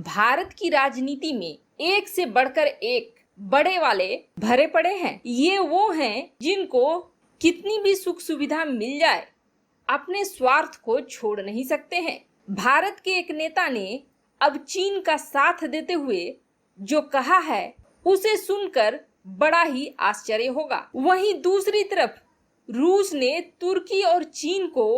भारत की राजनीति में एक से बढ़कर एक बड़े वाले भरे पड़े हैं। ये वो हैं जिनको कितनी भी सुख सुविधा मिल जाए अपने स्वार्थ को छोड़ नहीं सकते हैं। भारत के एक नेता ने अब चीन का साथ देते हुए जो कहा है उसे सुनकर बड़ा ही आश्चर्य होगा। वहीं दूसरी तरफ रूस ने तुर्की और चीन को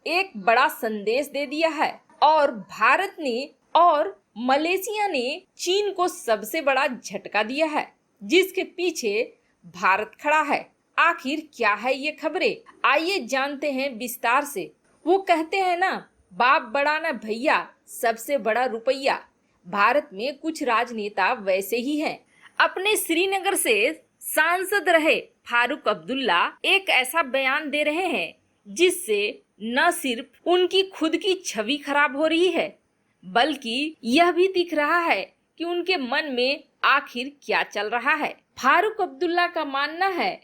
एक बड़ा संदेश दे दिया है और भारत ने और मलेशिया ने चीन को सबसे बड़ा झटका दिया है, जिसके पीछे भारत खड़ा है। आखिर क्या है ये खबरें, आइए जानते हैं विस्तार से। वो कहते हैं ना, बाप बड़ा ना भैया, सबसे बड़ा रुपया। भारत में कुछ राजनेता वैसे ही हैं। अपने श्रीनगर से सांसद रहे फारूक अब्दुल्ला एक ऐसा बयान दे रहे हैं जिससे न सिर्फ उनकी खुद की छवि खराब हो रही है, बल्कि यह भी दिख रहा है कि उनके मन में आखिर क्या चल रहा है। फारूक अब्दुल्ला का मानना है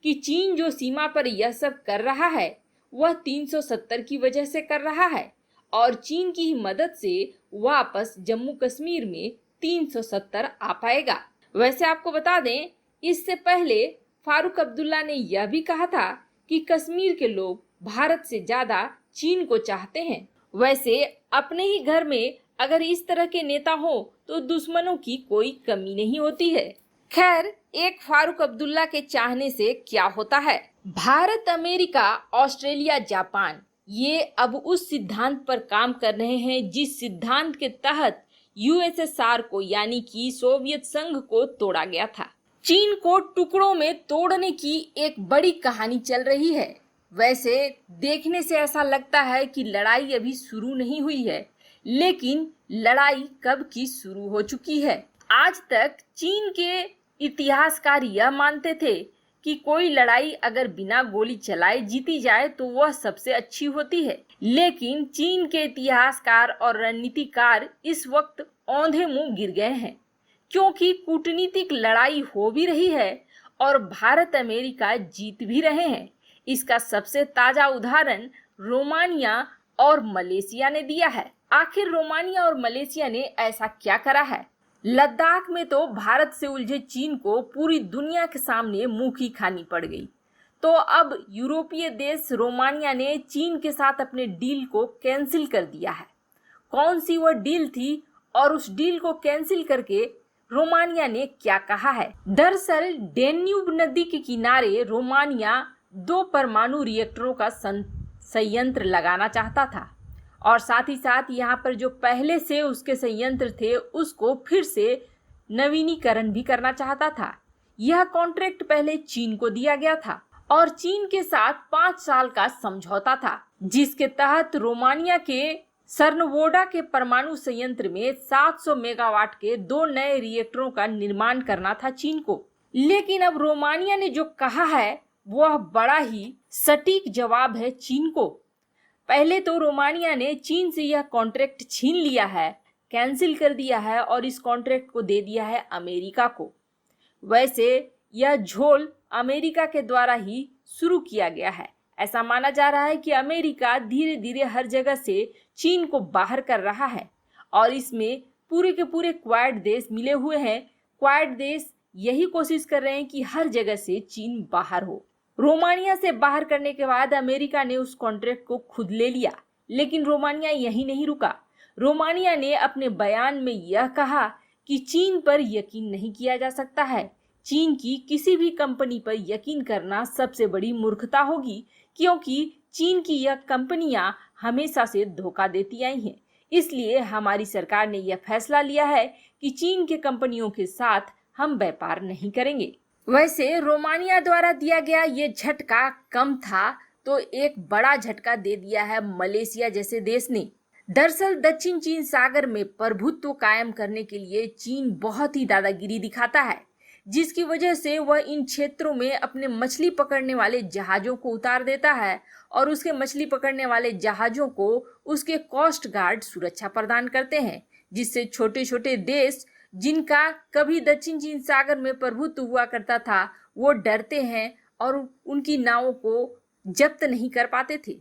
कि चीन जो सीमा पर यह सब कर रहा है वह 370 की वजह से कर रहा है और चीन की ही मदद से वापस जम्मू कश्मीर में 370 आ पाएगा। वैसे आपको बता दें, इससे पहले फारूक अब्दुल्ला ने यह भी कहा था कि कश्मीर के लोग भारत से ज्यादा चीन को चाहते हैं। वैसे अपने ही घर में अगर इस तरह के नेता हो तो दुश्मनों की कोई कमी नहीं होती है। खैर, एक फारूक अब्दुल्ला के चाहने से क्या होता है। भारत, अमेरिका, ऑस्ट्रेलिया, जापान ये अब उस सिद्धांत पर काम कर रहे हैं जिस सिद्धांत के तहत यूएसएसआर को यानी कि सोवियत संघ को तोड़ा गया था। चीन को टुकड़ों में तोड़ने की एक बड़ी कहानी चल रही है। वैसे देखने से ऐसा लगता है कि लड़ाई अभी शुरू नहीं हुई है, लेकिन लड़ाई कब की शुरू हो चुकी है। आज तक चीन के इतिहासकार यह मानते थे कि कोई लड़ाई अगर बिना गोली चलाए जीती जाए तो वह सबसे अच्छी होती है, लेकिन चीन के इतिहासकार और रणनीतिकार इस वक्त औंधे मुंह गिर गए हैं, क्योंकि कूटनीतिक लड़ाई हो भी रही है और भारत अमेरिका जीत भी रहे हैं। इसका सबसे ताजा उदाहरण रोमानिया और मलेशिया ने दिया है। आखिर रोमानिया और मलेशिया ने ऐसा क्या करा है? लद्दाख में तो भारत से उलझे चीन को पूरी दुनिया के सामने मुंह की खानी पड़ गई। तो अब यूरोपीय देश रोमानिया ने चीन के साथ अपने डील को कैंसिल कर दिया है। कौन सी वह डील थी और उस डील को कैंसिल करके रोमानिया ने क्या कहा है? दरअसल डेन्यूब नदी के किनारे रोमानिया 2 परमाणु रिएक्टरों का संयंत्र लगाना चाहता था और साथ ही साथ यहाँ पर जो पहले से उसके संयंत्र थे उसको फिर से नवीनीकरण भी करना चाहता था। यह कॉन्ट्रैक्ट पहले चीन को दिया गया था और चीन के साथ 5 साल का समझौता था, जिसके तहत रोमानिया के सर्नवोडा के परमाणु संयंत्र में 700 मेगावाट के 2 नए रिएक्टरों का निर्माण करना था चीन को। लेकिन अब रोमानिया ने जो कहा है वह बड़ा ही सटीक जवाब है चीन को। पहले तो रोमानिया ने चीन से यह कॉन्ट्रैक्ट छीन लिया है, कैंसिल कर दिया है और इस कॉन्ट्रैक्ट को दे दिया है अमेरिका को। वैसे यह झोल अमेरिका के द्वारा ही शुरू किया गया है। ऐसा माना जा रहा है कि अमेरिका धीरे धीरे हर जगह से चीन को बाहर कर रहा है और इसमें पूरे के पूरे क्वाड देश मिले हुए हैं। क्वाड देश यही कोशिश कर रहे हैं कि हर जगह से चीन बाहर हो। रोमानिया से बाहर करने के बाद अमेरिका ने उस कॉन्ट्रैक्ट को खुद ले लिया, लेकिन रोमानिया यही नहीं रुका। रोमानिया ने अपने बयान में यह कहा कि चीन पर यकीन नहीं किया जा सकता है। चीन की किसी भी कंपनी पर यकीन करना सबसे बड़ी मूर्खता होगी, क्योंकि चीन की यह कंपनियां हमेशा से धोखा देती आई हैं। इसलिए हमारी सरकार ने यह फैसला लिया है कि चीन के कंपनियों के साथ हम व्यापार नहीं करेंगे। वैसे रोमानिया द्वारा दिया गया ये झटका कम था तो एक बड़ा झटका दे दिया है मलेशिया जैसे देश ने। दरअसल दक्षिण चीन सागर में प्रभुत्व कायम करने के लिए चीन बहुत ही दादागिरी दिखाता है, जिसकी वजह से वह इन क्षेत्रों में अपने मछली पकड़ने वाले जहाजों को उतार देता है और उसके मछली पकड़ने वाले जहाजों को उसके कोस्ट गार्ड सुरक्षा प्रदान करते हैं, जिससे छोटे छोटे देश जिनका कभी दक्षिण चीन सागर में प्रभुत्व हुआ करता था वो डरते हैं और उनकी नावों को जब्त नहीं कर पाते थे।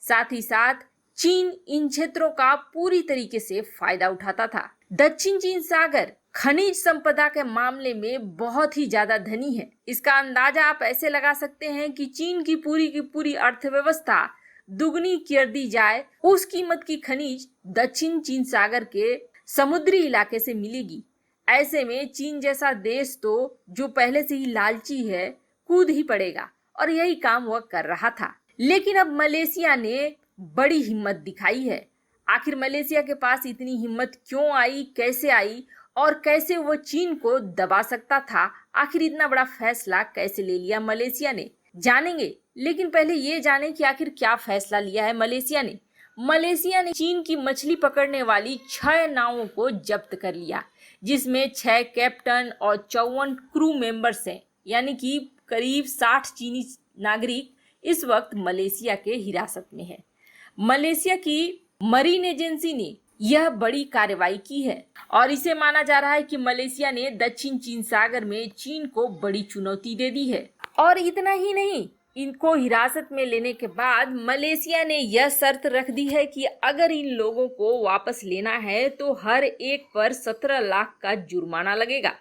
साथ ही साथ चीन इन क्षेत्रों का पूरी तरीके से फायदा उठाता था। दक्षिण चीन सागर खनिज संपदा के मामले में बहुत ही ज्यादा धनी है। इसका अंदाजा आप ऐसे लगा सकते हैं कि चीन की पूरी अर्थव्यवस्था दुगनी कर दी जाए, उस कीमत की खनिज दक्षिण चीन सागर के समुद्री इलाके से मिलेगी। ऐसे में चीन जैसा देश तो जो पहले से ही लालची है, कूद ही पड़ेगा, और यही काम वह कर रहा था। लेकिन अब मलेशिया ने बड़ी हिम्मत दिखाई है। आखिर मलेशिया के पास इतनी हिम्मत क्यों आई, कैसे आई और कैसे वो चीन को दबा सकता था? आखिर इतना बड़ा फैसला कैसे ले लिया मलेशिया ने, जानेंगे। लेकिन पहले ये जानें कि आखिर क्या फैसला लिया है मलेशिया ने। मलेशिया ने चीन की मछली पकड़ने वाली 6 नावों को जब्त कर लिया, जिसमें 6 कैप्टन और 54 क्रू मेंबर्स हैं, यानी कि करीब 60 चीनी नागरिक इस वक्त मलेशिया के हिरासत में है। मलेशिया की मरीन एजेंसी ने यह बड़ी कार्रवाई की है और इसे माना जा रहा है कि मलेशिया ने दक्षिण चीन सागर में चीन को बड़ी चुनौती दे दी है। और इतना ही नहीं, इनको हिरासत में लेने के बाद मलेशिया ने यह शर्त रख दी है कि अगर इन लोगों को वापस लेना है तो हर एक पर 17 लाख का जुर्माना लगेगा।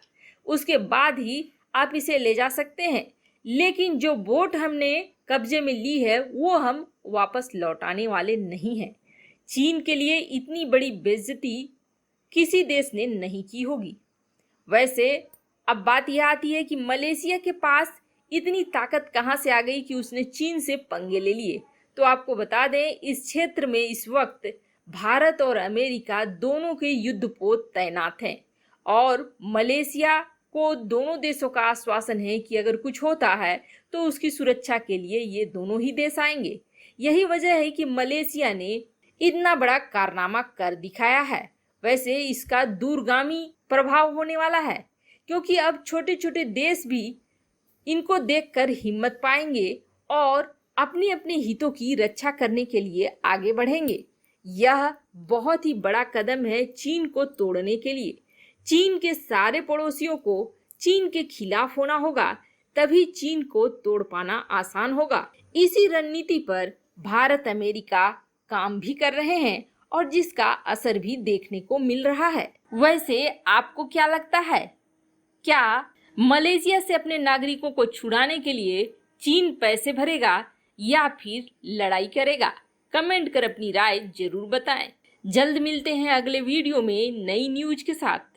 उसके बाद ही आप इसे ले जा सकते हैं। लेकिन जो बोट हमने कब्जे में ली है वो हम वापस लौटाने वाले नहीं हैं। चीन के लिए इतनी बड़ी बेइज्जती किसी देश ने नहीं की होगी। वैसे अब बात यह आती है कि मलेशिया के पास इतनी ताकत कहां से आ गई कि उसने चीन से पंगे ले लिए। तो आपको बता दें, इस क्षेत्र में इस वक्त भारत और अमेरिका दोनों के युद्धपोत तैनात हैं और मलेशिया को दोनों देशों का आश्वासन है कि अगर कुछ होता है तो उसकी सुरक्षा के लिए ये दोनों ही देश आएंगे। यही वजह है कि मलेशिया ने इतना बड़ा कारनामा कर दिखाया है। वैसे इसका दूरगामी प्रभाव होने वाला है, क्योंकि अब छोटे छोटे देश भी इनको देखकर हिम्मत पाएंगे और अपनी अपने हितों की रक्षा करने के लिए आगे बढ़ेंगे। यह बहुत ही बड़ा कदम है चीन को तोड़ने के लिए। चीन के सारे पड़ोसियों को चीन के खिलाफ होना होगा, तभी चीन को तोड़ पाना आसान होगा। इसी रणनीति पर भारत अमेरिका काम भी कर रहे हैं और जिसका असर भी देखने को मिल रहा है। वैसे आपको क्या लगता है, क्या मलेशिया से अपने नागरिकों को छुड़ाने के लिए चीन पैसे भरेगा या फिर लड़ाई करेगा? कमेंट कर अपनी राय जरूर बताएं। जल्द मिलते हैं अगले वीडियो में नई न्यूज के साथ।